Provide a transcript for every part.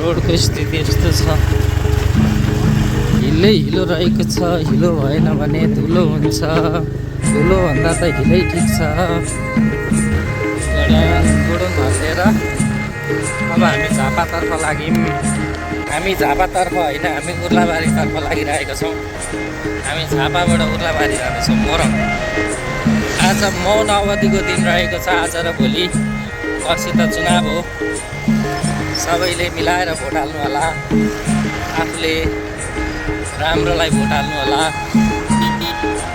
रोडको स्थिति यस्तो छ, हिलै हिलो रहेको छ। हिलो भएन भने धुलो हुन्छ, धुलो भन्दा त हिलै ठिक छ। गुडुङ हटेर अब हामी झापातर्फ लाग्यौँ। हामी झापातर्फ होइन, हामी उर्लाबारीतर्फ लागिरहेका छौँ। हामी झापाबाट उर्लाबारी जाँदैछौँ मोरङ। आज मौन अवधिको दिन रहेको छ, आज र भोलि। पर्सि त चुनाव हो, सबैले मिलाएर भोट हाल्नु होला, आफूले राम्रोलाई भोट हाल्नु होला,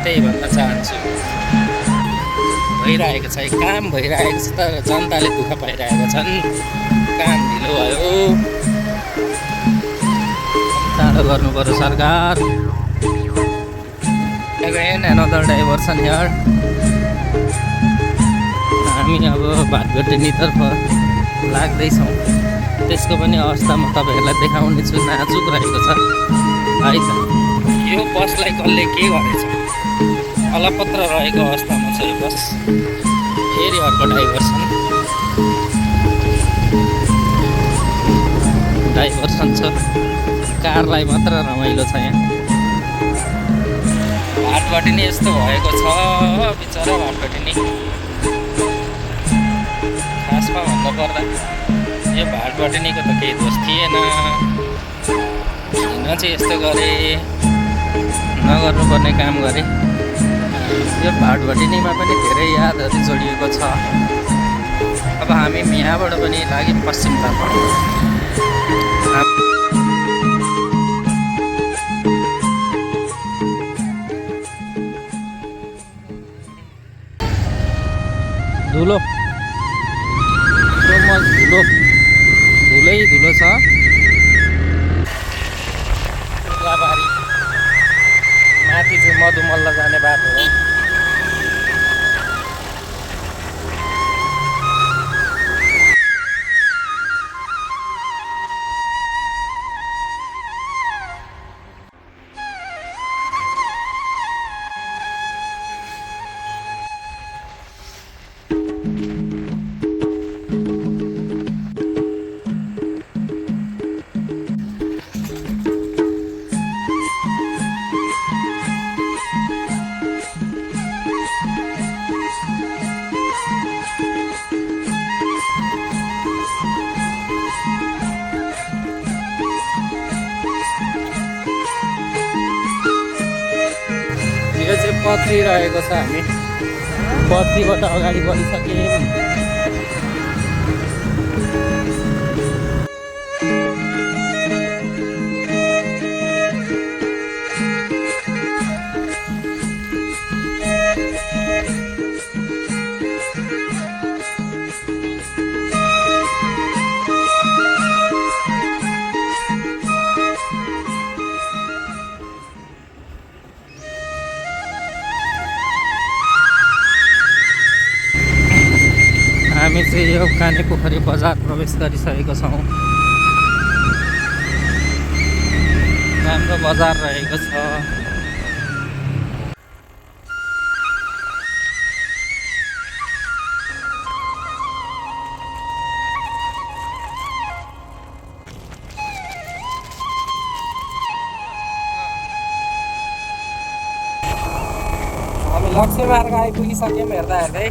त्यही भन्न चाहन्छु। भइरहेको छ, काम भइरहेको छ, तर जनताले दुःख पाइरहेका छन्। काम ढिलो भयो, चाँडो गर्नु पर्यो सरकार। Again another diversion here. हामी अब भाटघटेनीतर्फ लाग्दैछौँ। त्यसको पनि अवस्था म तपाईँहरूलाई देखाउने छु, नाजुक रहेको छ है त। यो बसलाई कसले के गरेछ, अलपत्र रहेको अवस्थामा छ यो बस। फेरि अर्को डाइभर्सन छ, कारलाई मात्र रमाइलो छ यहाँ। भाटघटेनी यस्तो भएको छ बिचरा भाटघटेनी। खासमा भन्नुपर्दा यो भाटघटेनीको त केही दोष थिएन, किन चाहिँ यस्तो गरे, नगर्नुपर्ने काम गरे। यो भाटघटेनीमा पनि धेरै यादहरू जोडिएको छ। अब हामी यहाँबाट पनि लाग्यौँ पश्चिमतर्फ। धुलो धुलै धुलो छ। उर्लाबारी माथि चाहिँ मधुमल्ल जाने बाटो हो। यो चाहिँ पत्री रहेको छ, हामी पत्रीबाट अगाडि बढिसक्यौँ। हामी चाहिँ यो कानेपोखरी बजार प्रवेश गरिसकेको छौँ। राम्रो बजार रहेको छ। हामी लक्ष्मी मार्ग आइपुगिसक्यौँ। हेर्दा हेर्दै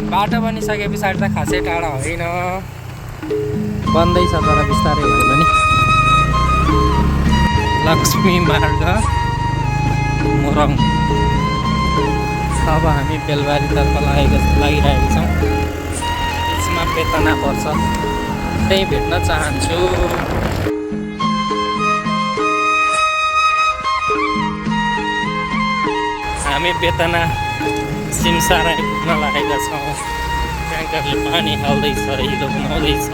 बाटो बनिसके पछाडि त खासै टाढा होइन, बन्दैछ तर बिस्तारै भए पनि। लक्ष्मी मार्ग मोरङ। अब हामी बेलबारीतर्फ लागिरहेका छौँ। यसमा बेतना पर्छ, त्यही भेट्न चाहन्छु। हामी बेतना सिमसार आइपुग्न लागेका छौँ। ट्याङ्करले पानी हाल्दैछ, हिलो बनाउँदैछ।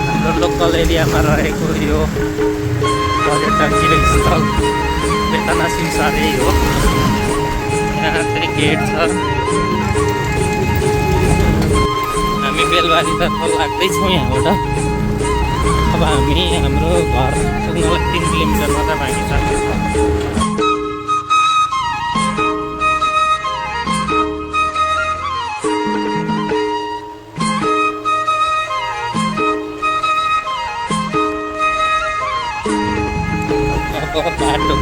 हाम्रो लोकल एरियामा रहेको यो पर्यटकीय स्थल बेतना सिमसारै हो। यहाँ चाहिँ गेट छ। हामी बेलबारीतर्फ लाग्दैछौँ यहाँबाट। अब हामी हाम्रो घर पुग्नलाई 3 किलोमिटर मात्र बाँकी छ।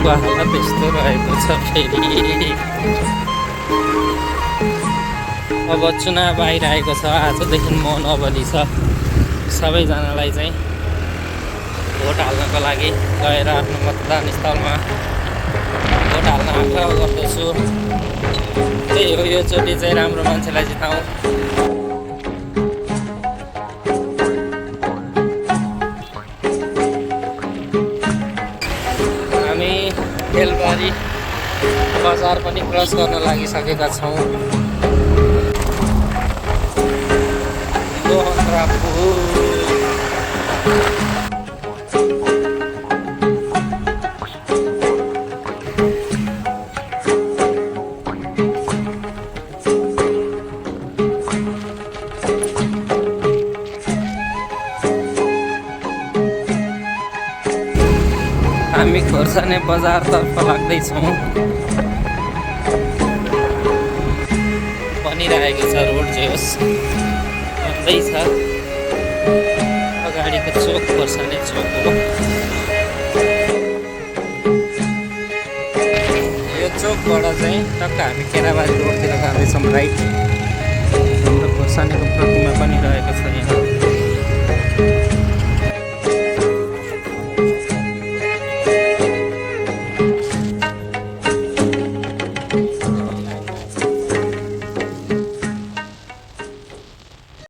सडकको हालत यस्तो रहेको छ फेरि। अब चुनाव आइरहेको छ, आजदेखि मनोबली छ सबैजनालाई चाहिँ भोट हाल्नको लागि गएर आफ्नो मतदान स्थलमा भोट हाल्न आग्रह गर्दछु। त्यही हो, योचोटि चाहिँ राम्रो मान्छेलाई जिताउँ। हामी बेलबारी बजार पनि क्रस गर्न लागिसकेका छौँ। हामी खोर्सानी बजारतर्फ लाग्दैछौँ। बनिरहेको छ रोड, जे होस् बन्दैछ। अगाडिको चोक खोर्सानी चोक हो। यो चोकबाट चाहिँ टक्क हामी केराबारी रोडतिर जाँदैछौँ राइट। हाम्रो खोर्सानीको प्रतिमा पनि रहेको छ यहाँ।